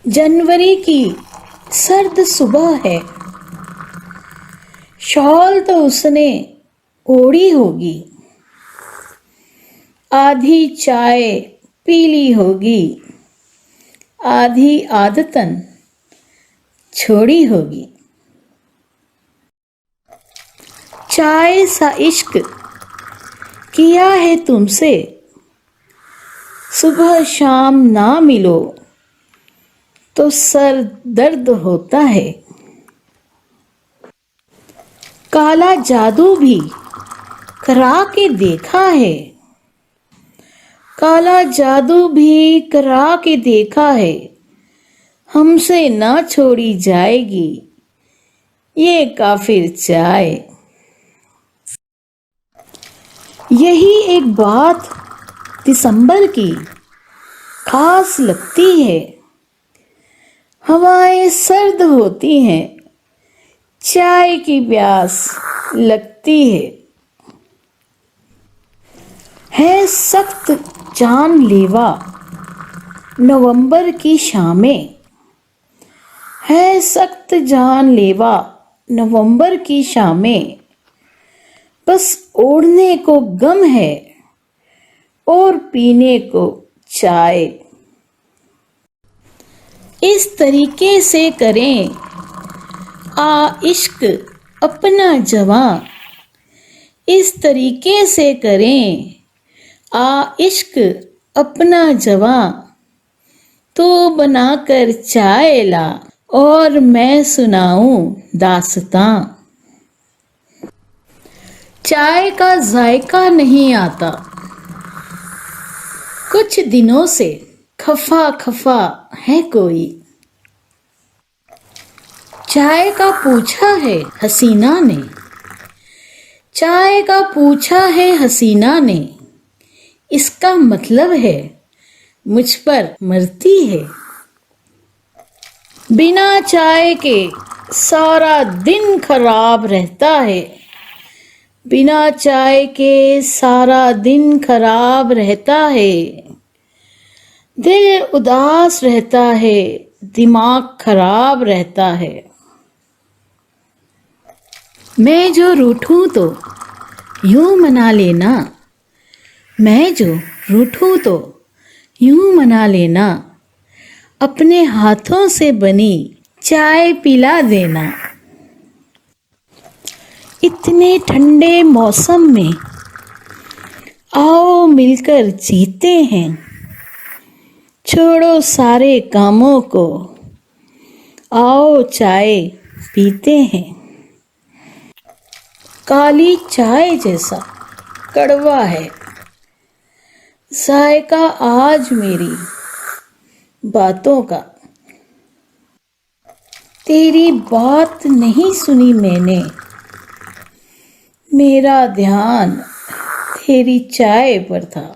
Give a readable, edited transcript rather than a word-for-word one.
जनवरी की सर्द सुबह है, शॉल तो उसने ओढ़ी होगी, आधी चाय पीली होगी, आधी आदतन छोड़ी होगी। चाय सा इश्क किया है तुमसे, सुबह शाम ना मिलो तो सर दर्द होता है। काला जादू भी करा के देखा है, काला जादू भी करा के देखा है, हमसे ना छोड़ी जाएगी ये काफिर चाय। यही एक बात दिसंबर की खास लगती है, हवाएं सर्द होती हैं, चाय की प्यास लगती है सख्त जानलेवा नवंबर की शामें, है सख्त जानलेवा नवंबर की शामें, बस ओढ़ने को गम है और पीने को चाय। इस तरीके से करें इश्क अपना जवां, इस तरीके से करें इश्क अपना जवां, तो बनाकर चाय ला और मैं सुनाऊं दास्तां। चाय का जायका नहीं आता, कुछ दिनों से खफा खफा है कोई, चाय का पूछा है हसीना ने, चाय का पूछा है हसीना ने, इसका मतलब है मुझ पर मरती है। बिना चाय के सारा दिन खराब रहता है, बिना चाय के सारा दिन खराब रहता है, दिल उदास रहता है, दिमाग खराब रहता है। मैं जो रूठूं तो यूं मना लेना, मैं जो रूठूं तो यूं मना लेना, अपने हाथों से बनी चाय पिला देना। इतने ठंडे मौसम में आओ मिलकर जीते हैं, छोड़ो सारे कामों को, आओ चाय पीते हैं। काली चाय जैसा कड़वा है जायका आज मेरी बातों का, तेरी बात नहीं सुनी मैंने, मेरा ध्यान तेरी चाय पर था।